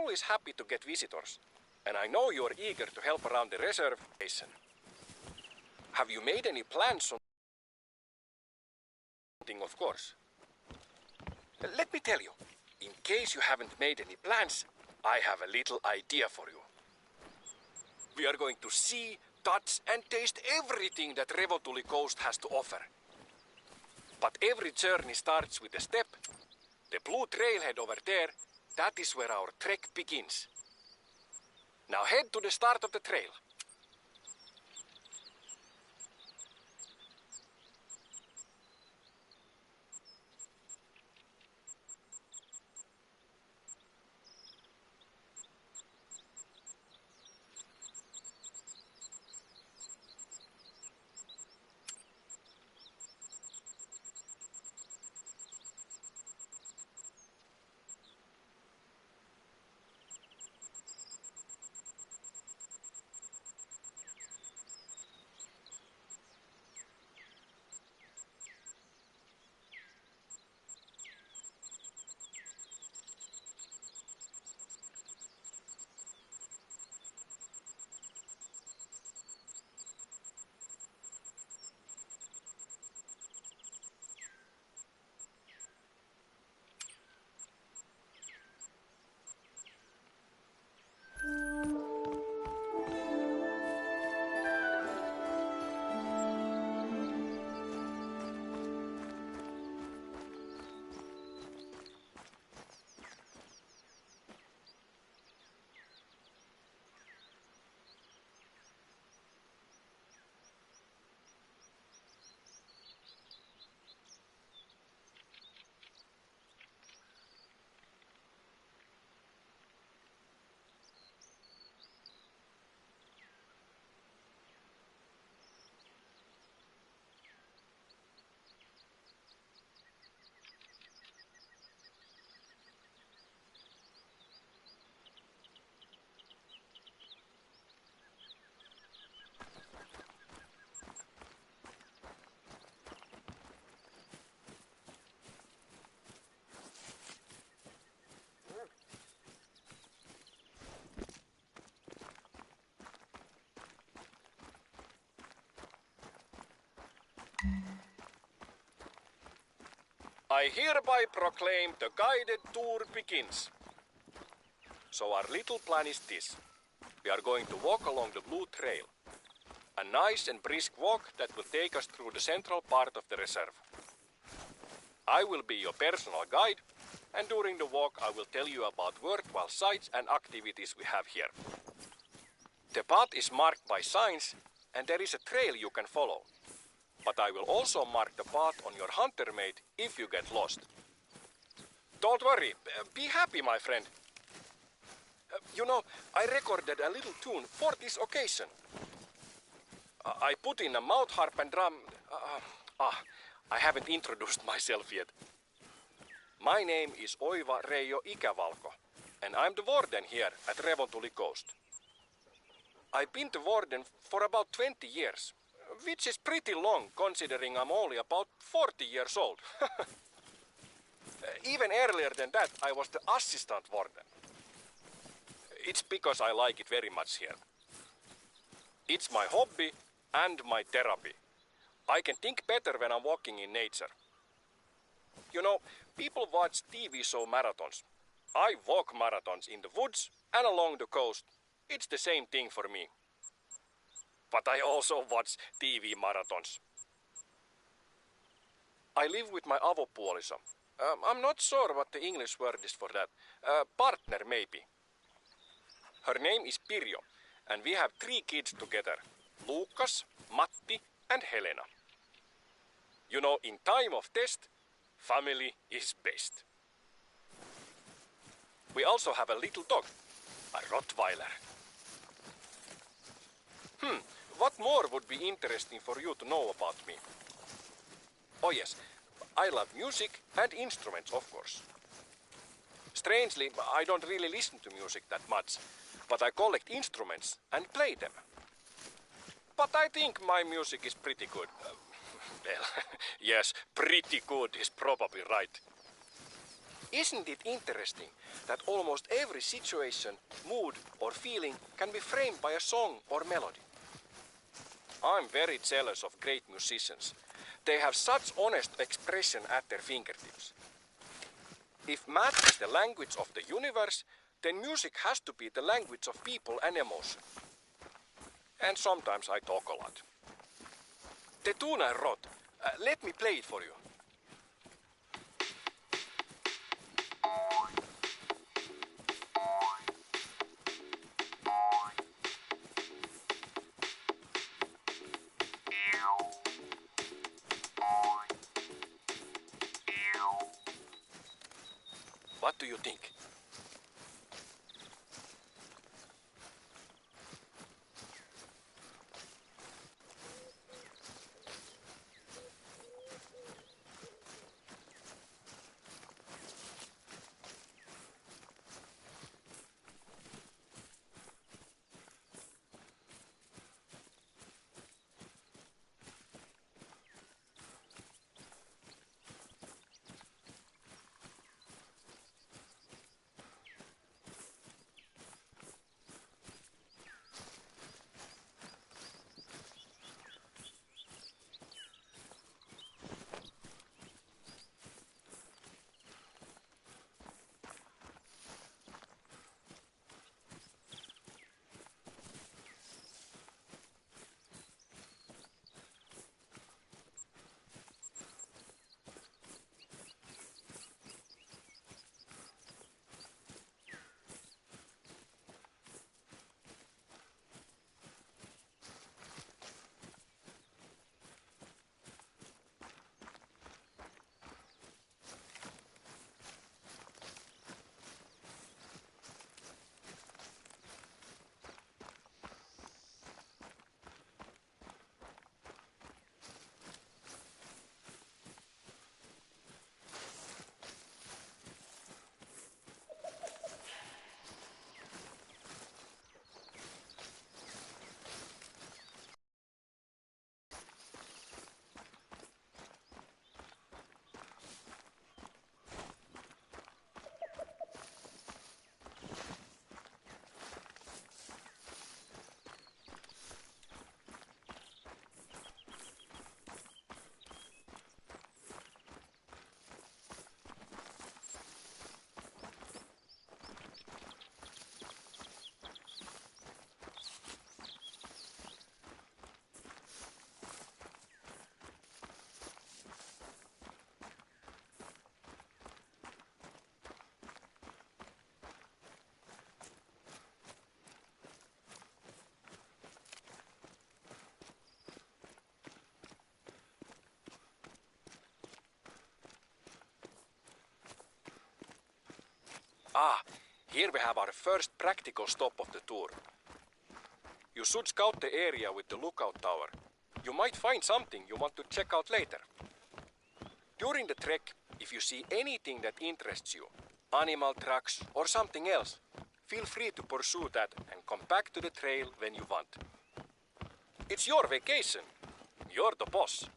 always happy to get visitors, and I know you're eager to help around the reservation. Have you made any plans on hunting, of course? Let me tell you, in case you haven't made any plans, I have a little idea for you. We are going to see, touch, and taste everything that Revotuli Coast has to offer. But every journey starts with a step. The blue trailhead over there, that is where our trek begins. Now head to the start of the trail. I hereby proclaim the guided tour begins. So our little plan is this. We are going to walk along the blue trail. A nice and brisk walk that will take us through the central part of the reserve. I will be your personal guide, and during the walk I will tell you about worthwhile sights and activities we have here. The path is marked by signs, and there is a trail you can follow. But I will also mark the path on your hunter mate if you get lost. Don't worry, be happy, my friend. You know, I recorded a little tune for this occasion. I put in a mouth harp and drum. I haven't introduced myself yet. My name is Oiva Reijo Ikävalko, and I'm the warden here at Revotuli Coast. I've been the warden for about 20 years. Which is pretty long considering I'm only about 40 years old. Even earlier than that, I was the assistant warden. It's because I like it very much here. It's my hobby and my therapy. I can think better when I'm walking in nature. You know, people watch TV show marathons. I walk marathons in the woods and along the coast. It's the same thing for me. But I also watch TV marathons. I live with my avopuoliso. I'm not sure what the English word is for that. Partner, maybe. Her name is Pirjo, and we have 3 kids together. Lukas, Matti, and Helena. You know, in time of test, family is best. We also have a little dog, a Rottweiler. What more would be interesting for you to know about me? Oh yes, I love music and instruments, of course. Strangely, I don't really listen to music that much, but I collect instruments and play them. But I think my music is pretty good. Well, yes, pretty good is probably right. Isn't it interesting that almost every situation, mood or feeling can be framed by a song or melody? I'm very jealous of great musicians. They have such honest expression at their fingertips. If math is the language of the universe, then music has to be the language of people and emotion. And sometimes I talk a lot. Te tunnen rot. Let me play it for you. What do you think? Ah, here we have our first practical stop of the tour. You should scout the area with the lookout tower. You might find something you want to check out later. During the trek, if you see anything that interests you, animal tracks or something else, feel free to pursue that and come back to the trail when you want. It's your vacation. You're the boss.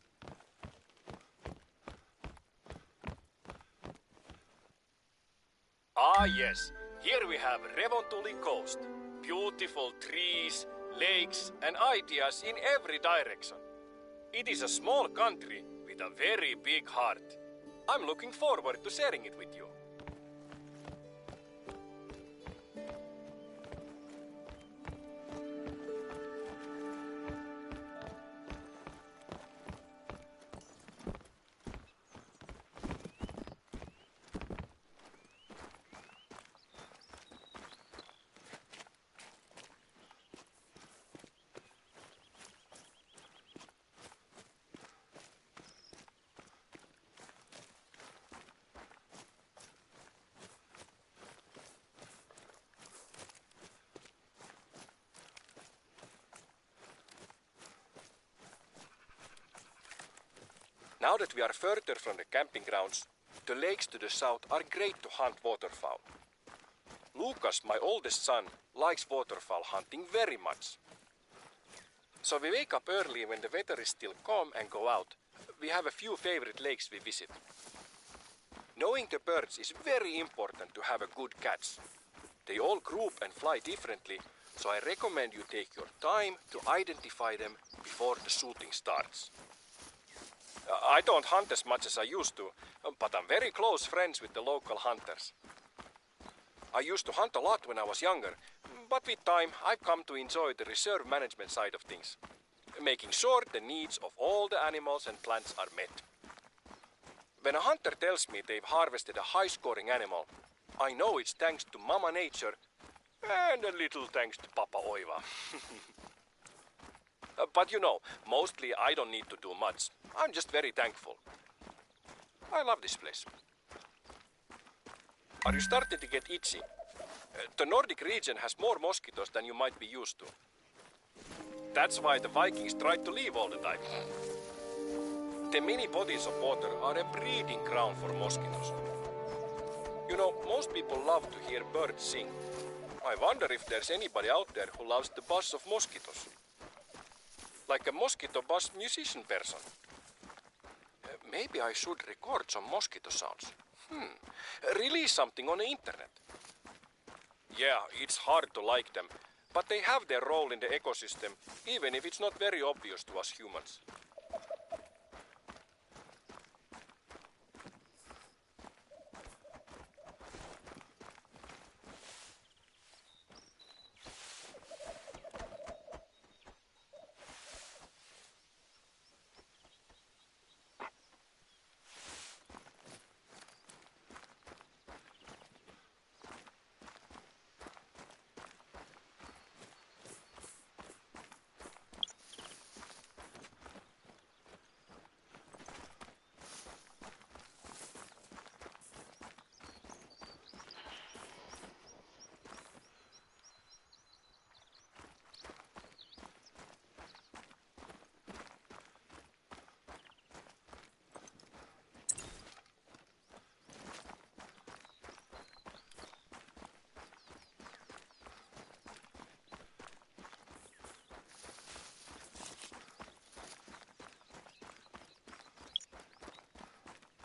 Ah yes, here we have Revontuli Coast. Beautiful trees, lakes and ideas in every direction. It is a small country with a very big heart. I'm looking forward to sharing it with you. Now that we are further from the camping grounds, the lakes to the south are great to hunt waterfowl. Lucas, my oldest son, likes waterfowl hunting very much. So we wake up early when the weather is still calm and go out. We have a few favorite lakes we visit. Knowing the birds is very important to have a good catch. They all group and fly differently, so I recommend you take your time to identify them before the shooting starts. I don't hunt as much as I used to, but I'm very close friends with the local hunters. I used to hunt a lot when I was younger, but with time I've come to enjoy the reserve management side of things, making sure the needs of all the animals and plants are met. When a hunter tells me they've harvested a high-scoring animal, I know it's thanks to Mama Nature and a little thanks to Papa Oiva. But you know, mostly I don't need to do much. I'm just very thankful. I love this place. Are you starting to get itchy? The Nordic region has more mosquitoes than you might be used to. That's why the Vikings tried to leave all the time. The many bodies of water are a breeding ground for mosquitoes. You know, most people love to hear birds sing. I wonder if there's anybody out there who loves the buzz of mosquitoes. Like a mosquito buzz musician person. Maybe I should record some mosquito sounds. Release something on the internet. Yeah, it's hard to like them, but they have their role in the ecosystem, even if it's not very obvious to us humans.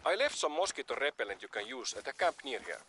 I left some mosquito repellent you can use at a camp near here.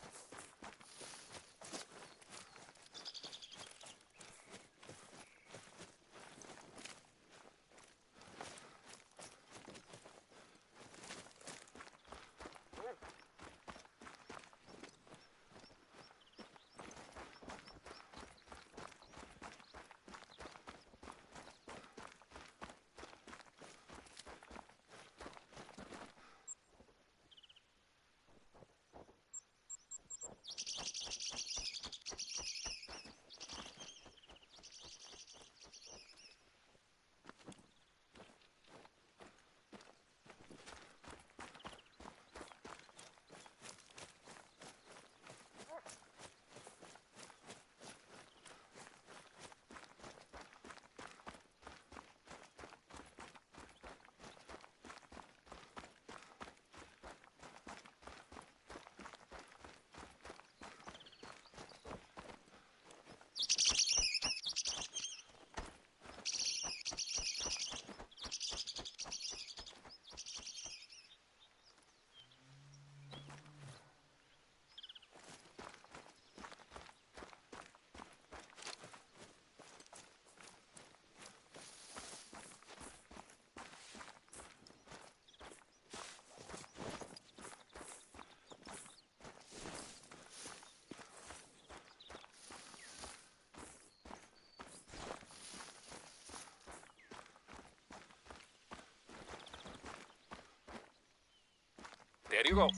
There you go.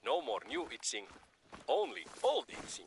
No more new itching, only old itching.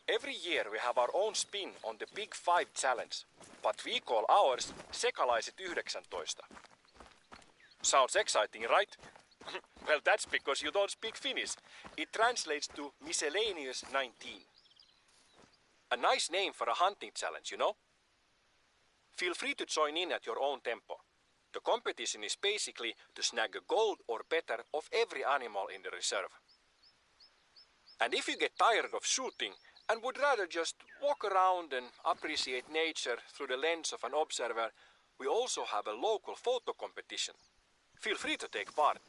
Every year we have our own spin on the Big Five challenge, but we call ours Sekalaiset 19. Sounds exciting, right? Well, that's because you don't speak Finnish. It translates to Miscellaneous 19. A nice name for a hunting challenge, you know? Feel free to join in at your own tempo. The competition is basically to snag a gold or better of every animal in the reserve. And if you get tired of shooting and would rather just walk around and appreciate nature through the lens of an observer, we also have a local photo competition. Feel free to take part.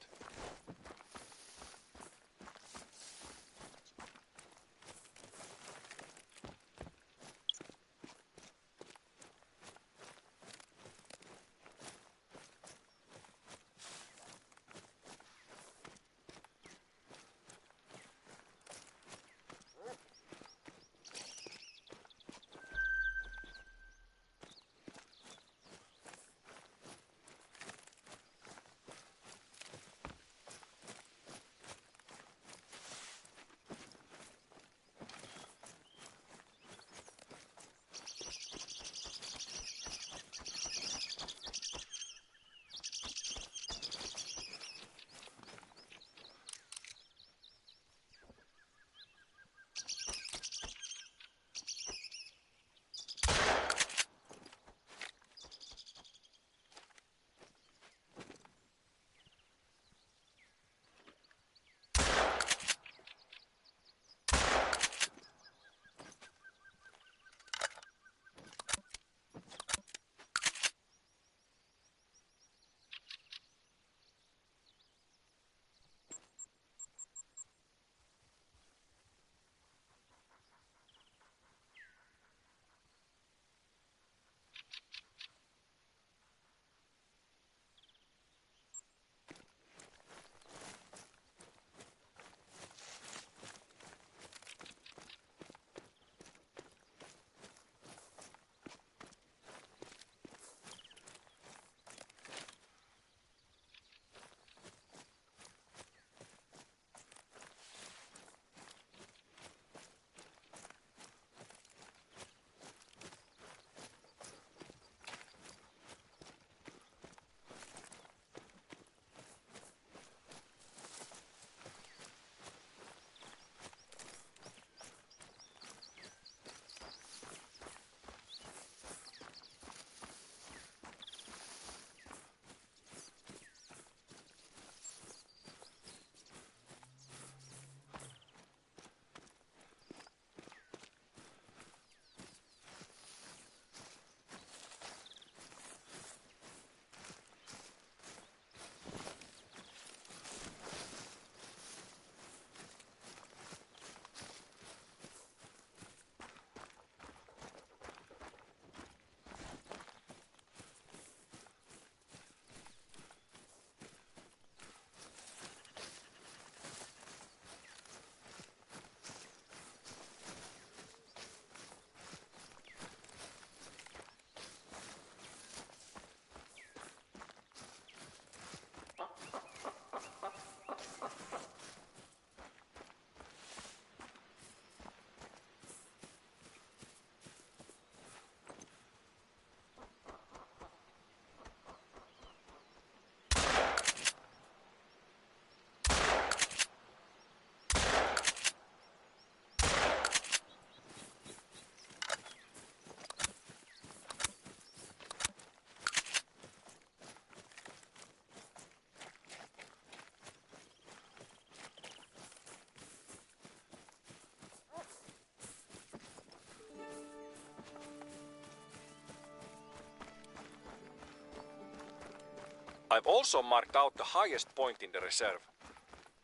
I've also marked out the highest point in the reserve.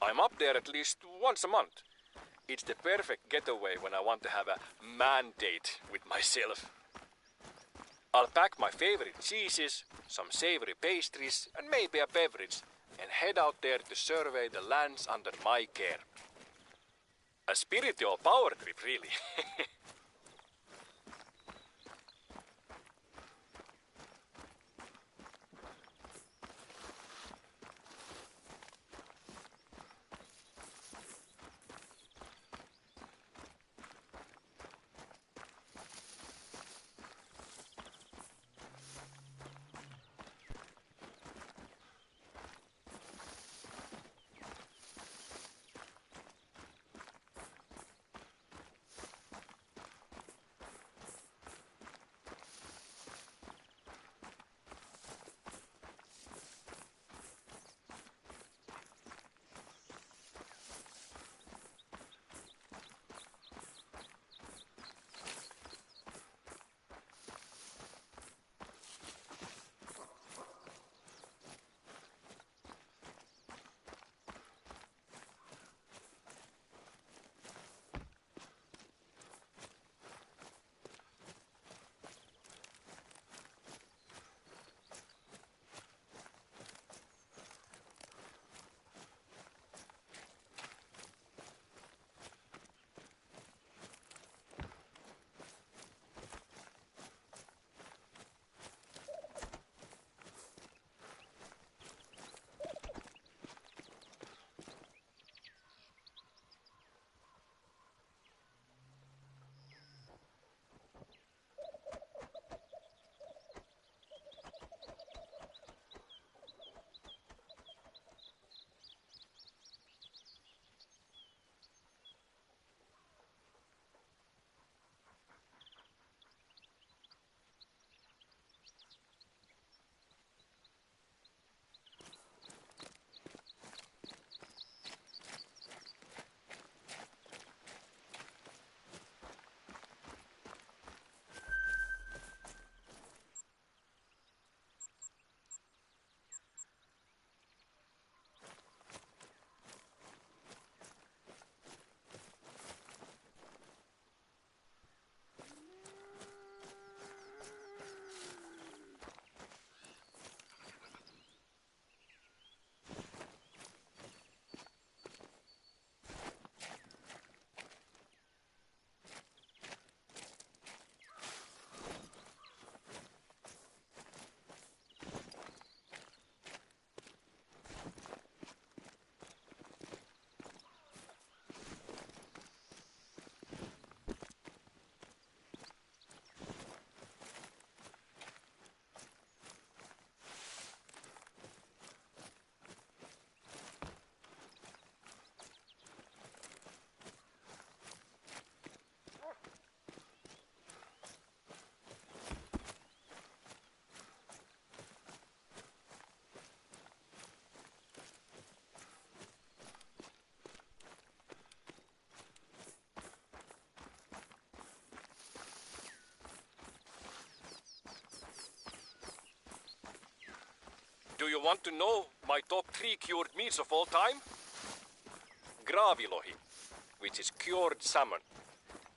I'm up there at least once a month. It's the perfect getaway when I want to have a man date with myself. I'll pack my favorite cheeses, some savory pastries, and maybe a beverage, and head out there to survey the lands under my care. A spiritual power trip, really. you want to know my top 3 cured meats of all time? Graavilohi, which is cured salmon,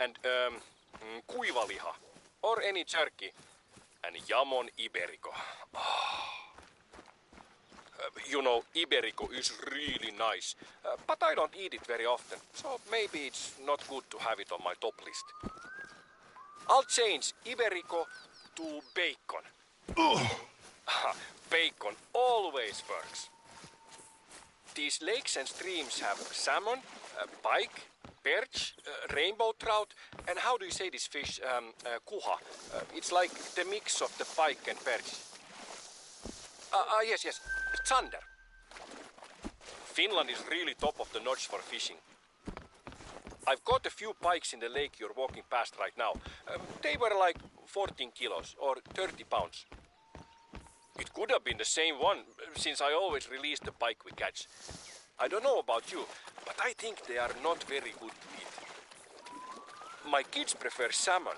and kuivaliha, or any jerky, and jamon iberico. You know, iberico is really nice, but I don't eat it very often, so maybe it's not good to have it on my top list. I'll change iberico to bacon. Bacon always works. These lakes and streams have salmon, pike, perch, rainbow trout, and how do you say this fish? Kuha. It's like the mix of the pike and perch. Yes, Zander. Finland is really top of the notch for fishing. I've caught a few pikes in the lake you're walking past right now. They were like 14 kilos or 30 pounds. It could have been the same one, since I always release the pike we catch. I don't know about you, but I think they are not very good to eat. My kids prefer salmon,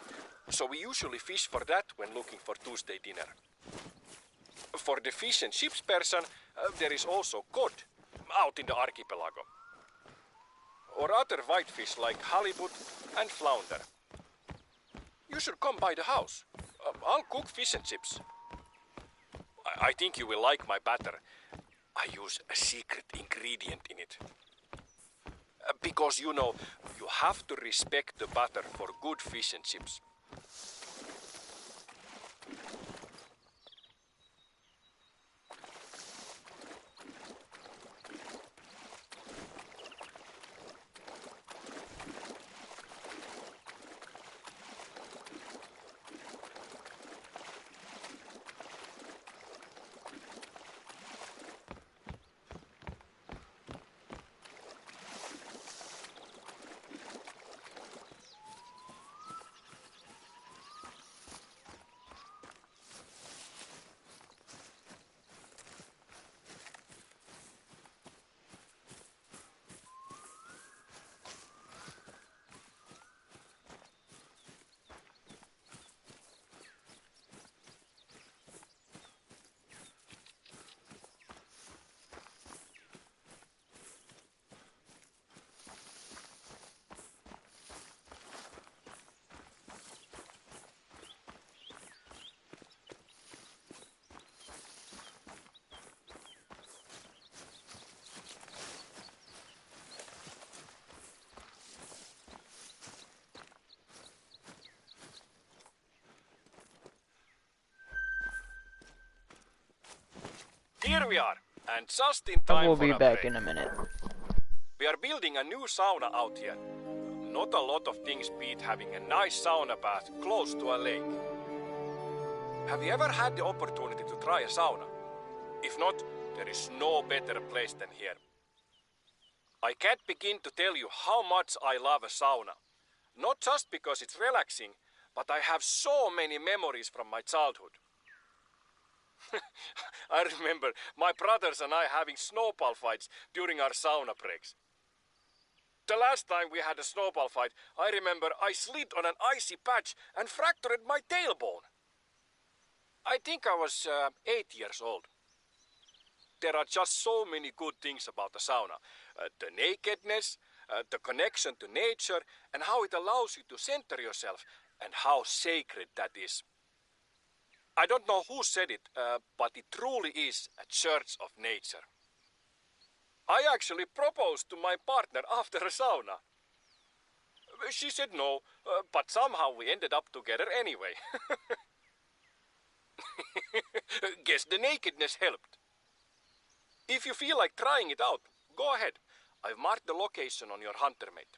so we usually fish for that when looking for Tuesday dinner. For the fish and chips person, there is also cod, out in the archipelago. Or other whitefish like halibut and flounder. You should come by the house. I'll cook fish and chips. I think you will like my batter. I use a secret ingredient in it. Because, you know, you have to respect the batter for good fish and chips. Here we are, and just in time We'll for be a back break. in a minute. We are building a new sauna out here. Not a lot of things beat having a nice sauna bath close to a lake. Have you ever had the opportunity to try a sauna? If not, there is no better place than here. I can't begin to tell you how much I love a sauna. Not just because it's relaxing, but I have so many memories from my childhood. I remember my brothers and I having snowball fights during our sauna breaks. The last time we had a snowball fight, I remember I slid on an icy patch and fractured my tailbone. I think I was 8 years old. There are just so many good things about the sauna. The nakedness, the connection to nature, and how it allows you to center yourself, and how sacred that is. I don't know who said it, but it truly is a church of nature. I actually proposed to my partner after a sauna. She said no, but somehow we ended up together anyway. Guess the nakedness helped. If you feel like trying it out, go ahead. I've marked the location on your hunter mate.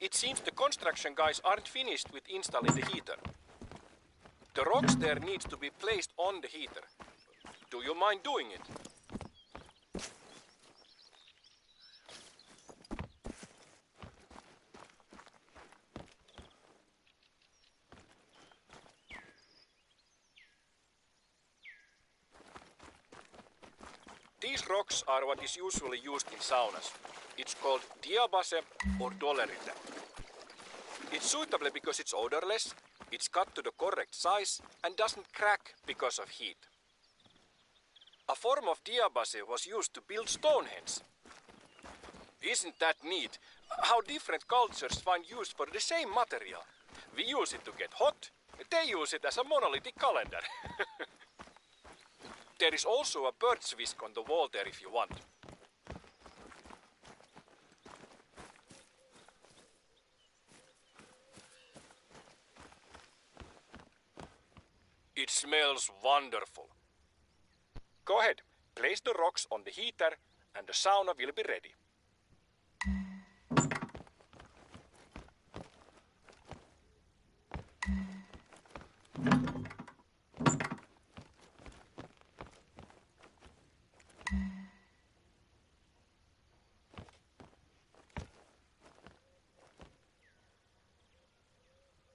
It seems the construction guys aren't finished with installing the heater. The rocks there needs to be placed on the heater. Do you mind doing it? These rocks are what is usually used in saunas. It's called diabase or dolerite. It's suitable because it's odorless, it's cut to the correct size and doesn't crack because of heat. A form of diabase was used to build Stonehenge. Isn't that neat? How different cultures find use for the same material. We use it to get hot, they use it as a monolithic calendar. There is also a bird's whisk on the wall there if you want. It smells wonderful. Go ahead, place the rocks on the heater and the sauna will be ready.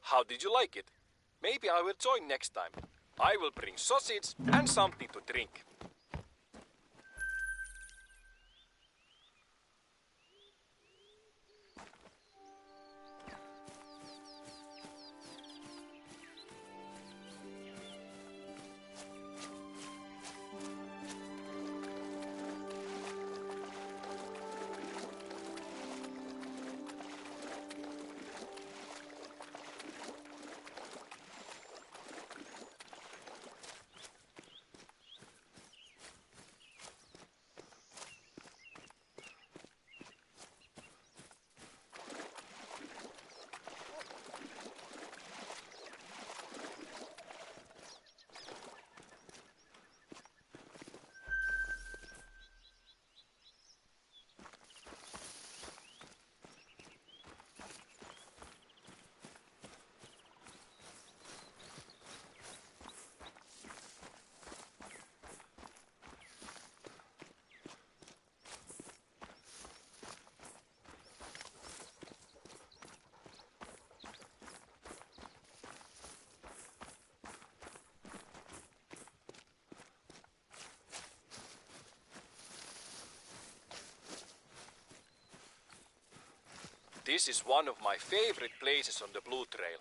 How did you like it? Maybe I will join next time. I will bring sausage and something to drink. This is one of my favorite places on the Blue Trail.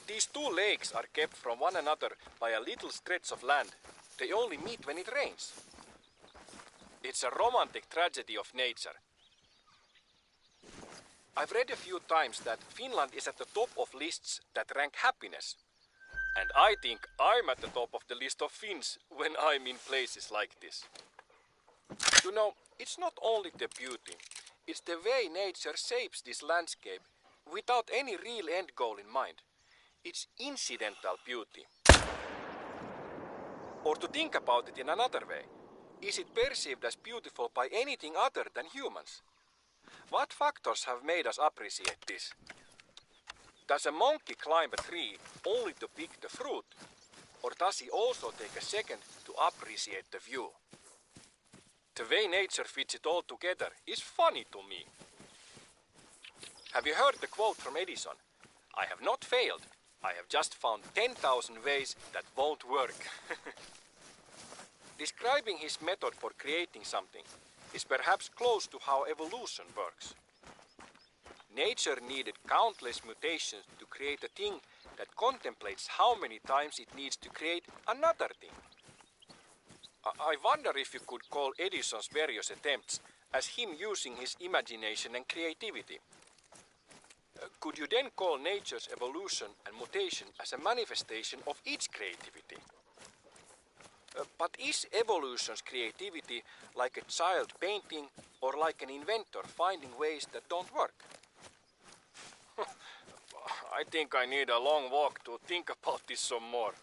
These two lakes are kept from one another by a little stretch of land. They only meet when it rains. It's a romantic tragedy of nature. I've read a few times that Finland is at the top of lists that rank happiness. And I think I'm at the top of the list of Finns when I'm in places like this. You know, it's not only the beauty. It's the way nature shapes this landscape without any real end goal in mind. It's incidental beauty. Or to think about it in another way, is it perceived as beautiful by anything other than humans? What factors have made us appreciate this? Does a monkey climb a tree only to pick the fruit? Or does he also take a second to appreciate the view? The way nature fits it all together is funny to me. Have you heard the quote from Edison? I have not failed. I have just found 10,000 ways that won't work. Describing his method for creating something is perhaps close to how evolution works. Nature needed countless mutations to create a thing that contemplates how many times it needs to create another thing. I wonder if you could call Edison's various attempts as him using his imagination and creativity. Could you then call nature's evolution and mutation as a manifestation of its creativity? But is evolution's creativity like a child painting or like an inventor finding ways that don't work? I think I need a long walk to think about this some more.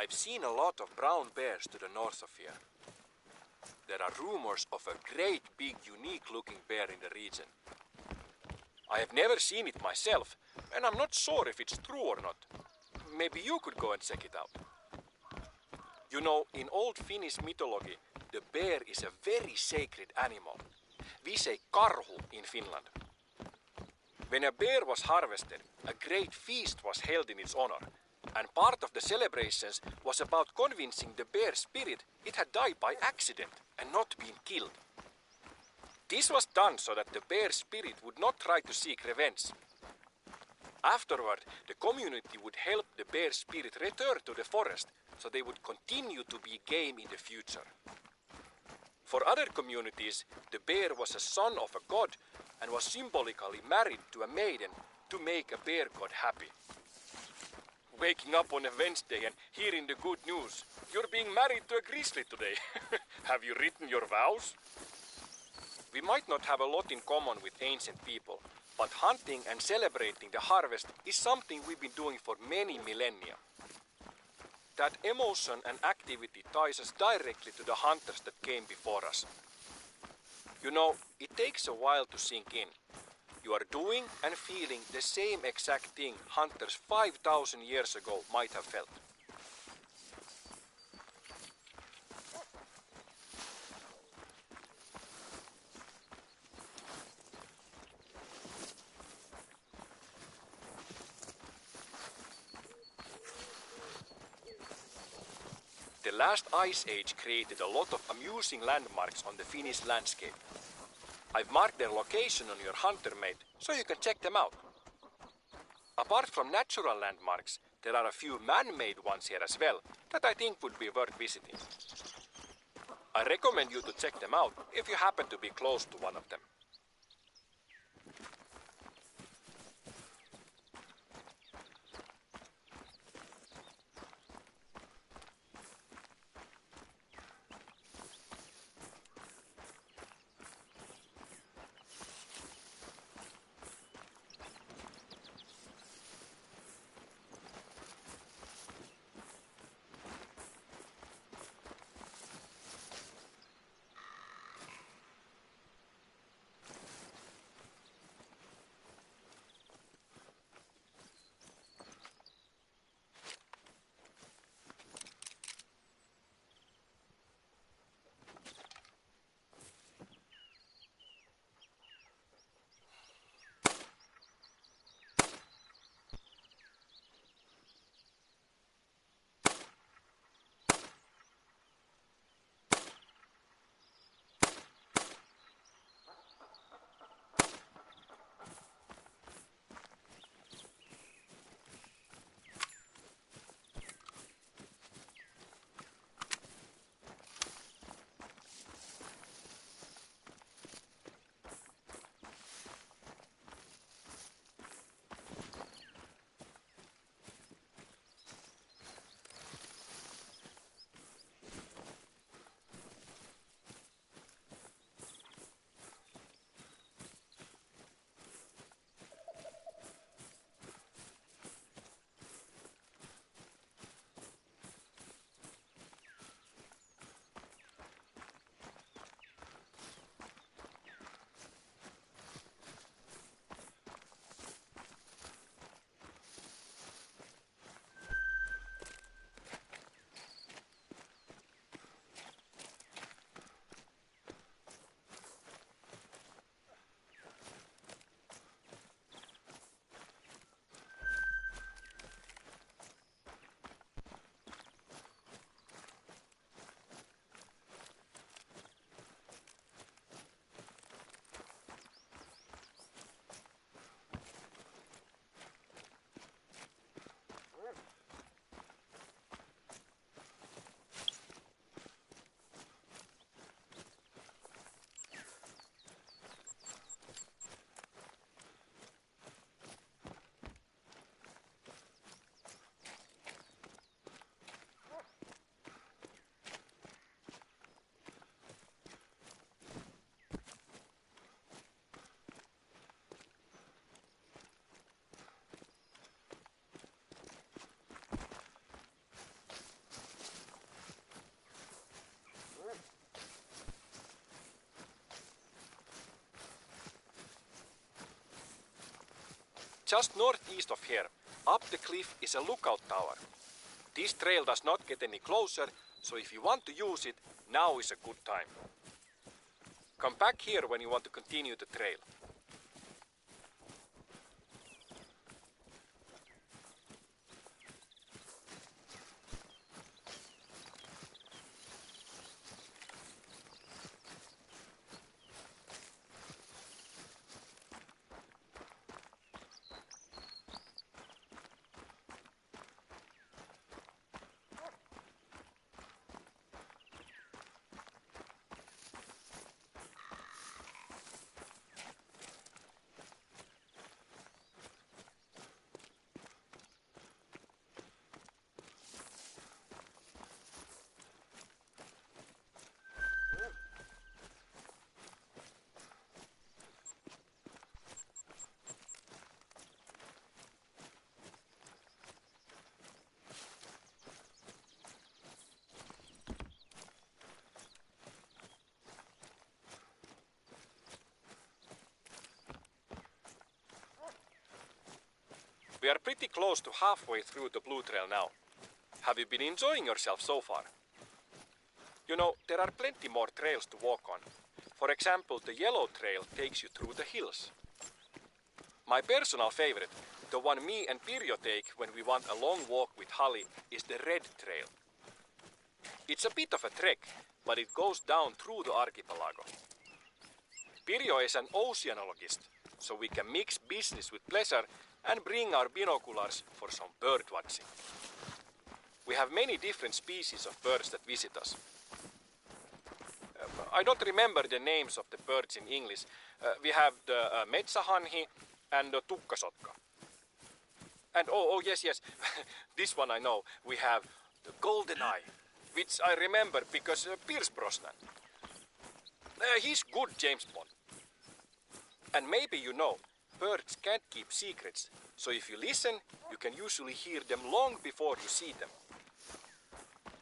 I've seen a lot of brown bears to the north of here. There are rumors of a great big unique looking bear in the region. I have never seen it myself, and I'm not sure if it's true or not. Maybe you could go and check it out. You know, in old Finnish mythology, the bear is a very sacred animal. We say karhu in Finland. When a bear was harvested, a great feast was held in its honor, and part of the celebrations was about convincing the bear spirit it had died by accident and not been killed. This was done so that the bear spirit would not try to seek revenge. Afterward, the community would help the bear spirit return to the forest so they would continue to be game in the future. For other communities, the bear was a son of a god and was symbolically married to a maiden to make a bear god happy. Waking up on a Wednesday and hearing the good news, you're being married to a grizzly today. Have you written your vows? We might not have a lot in common with ancient people, but hunting and celebrating the harvest is something we've been doing for many millennia. That emotion and activity ties us directly to the hunters that came before us. You know, it takes a while to sink in. You are doing and feeling the same exact thing hunters 5,000 years ago might have felt. The last ice age created a lot of amusing landmarks on the Finnish landscape. I've marked their location on your hunter mate, so you can check them out. Apart from natural landmarks, there are a few man-made ones here as well that I think would be worth visiting. I recommend you to check them out if you happen to be close to one of them. Just northeast of here, up the cliff, is a lookout tower. This trail does not get any closer, so if you want to use it, now is a good time. Come back here when you want to continue the trail. We are pretty close to halfway through the Blue Trail now. Have you been enjoying yourself so far? You know, there are plenty more trails to walk on. For example, the Yellow Trail takes you through the hills. My personal favorite, the one me and Pirjo take when we want a long walk with Hali, is the Red Trail. It's a bit of a trek, but it goes down through the archipelago. Pirjo is an oceanologist, so we can mix business with pleasure and bring our binoculars for some bird watching. We have many different species of birds that visit us. I don't remember the names of the birds in English. We have the metsähanhi and the tukkasotka. And yes, this one I know. We have the golden eye, which I remember because Pierce Brosnan. He's good James Bond. And maybe you know, birds can't keep secrets, so if you listen, you can usually hear them long before you see them.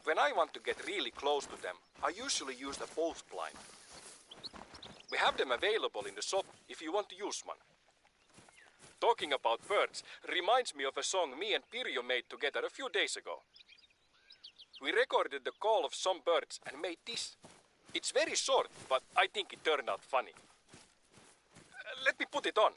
When I want to get really close to them, I usually use a boat blind. We have them available in the shop if you want to use one. Talking about birds reminds me of a song me and Pirjo made together a few days ago. We recorded the call of some birds and made this. It's very short, but I think it turned out funny. Let me put it on.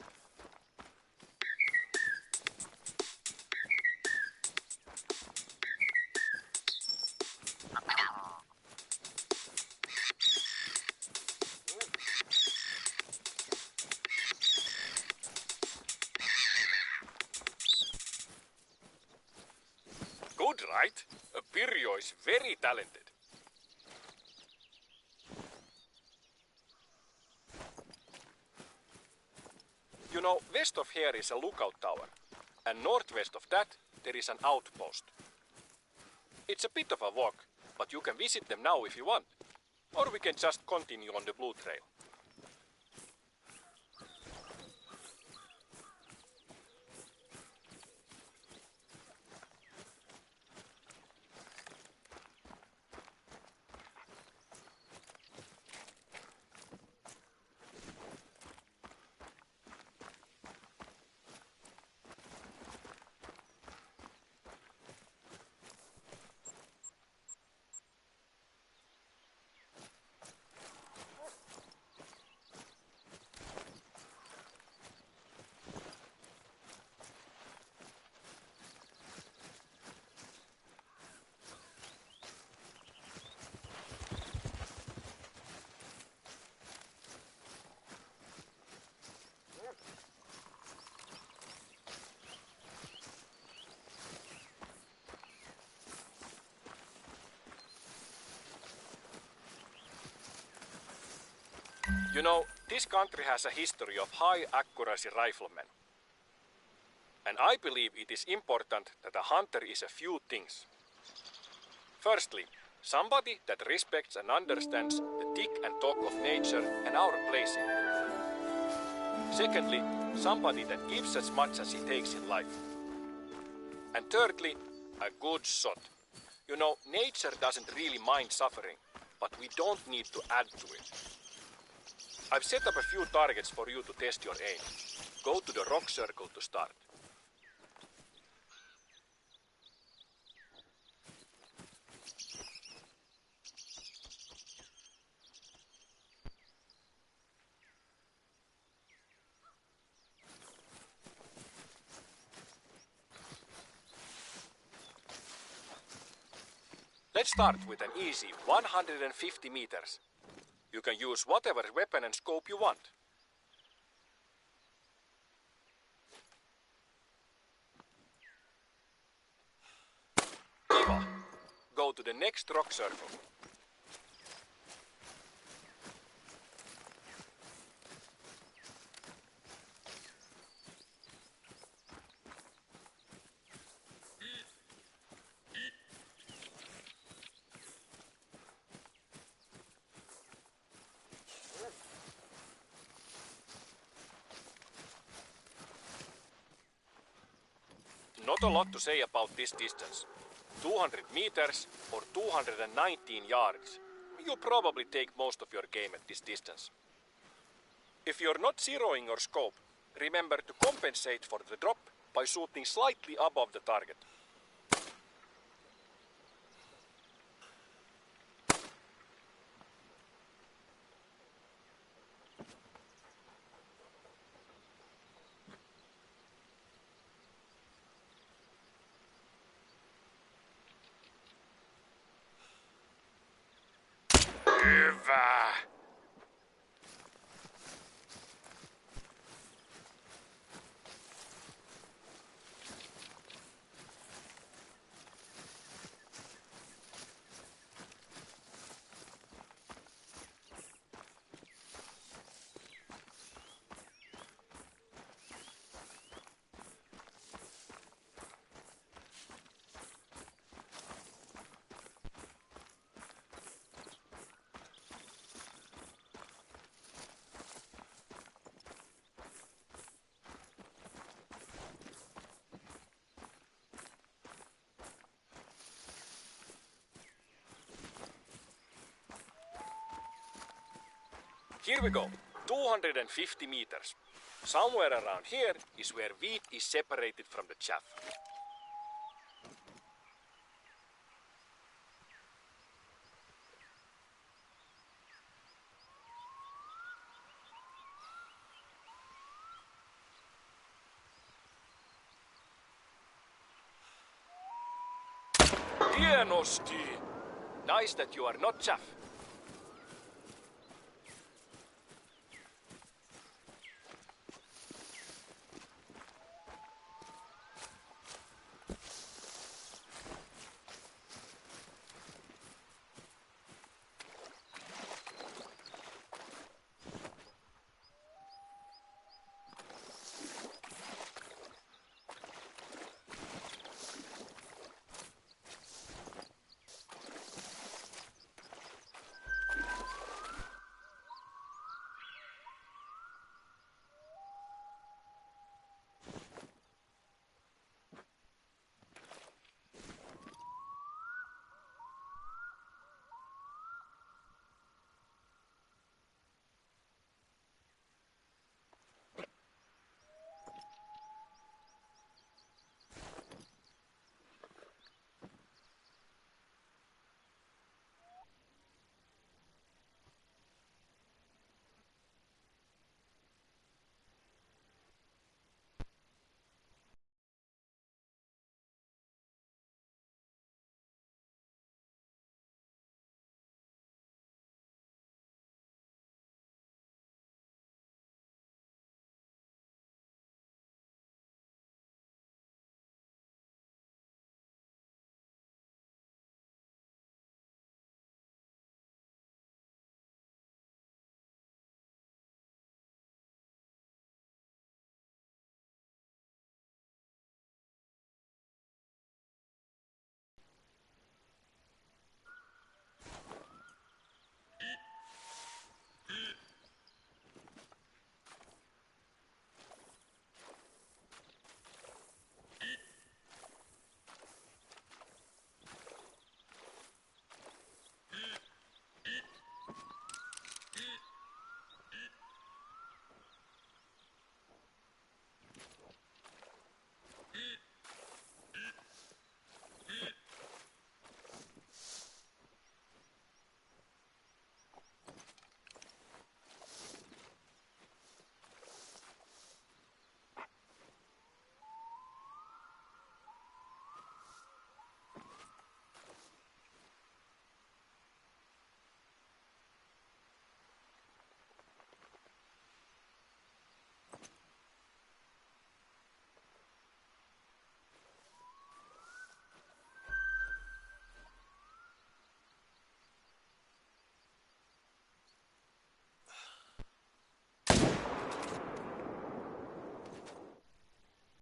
Good, right? Pirjo is very talented. You know, west of here is a lookout tower, and northwest of that there is an outpost. It's a bit of a walk, but you can visit them now if you want, or we can just continue on the Blue Trail. You know, this country has a history of high accuracy riflemen. And I believe it is important that a hunter is a few things. Firstly, somebody that respects and understands the tick and talk of nature and our place in it. Secondly, somebody that gives as much as he takes in life. And thirdly, a good shot. You know, nature doesn't really mind suffering, but we don't need to add to it. I've set up a few targets for you to test your aim. Go to the rock circle to start. Let's start with an easy 150 meters. You can use whatever weapon and scope you want. Kiva! Go to the next rock circle. Not a lot to say about this distance. 200 meters or 219 yards. You probably take most of your game at this distance. If you're not zeroing your scope, remember to compensate for the drop by shooting slightly above the target. Hyvä! Here we go, 250 meters. Somewhere around here is where wheat is separated from the chaff. Hienosti! Nice that you are not chaff.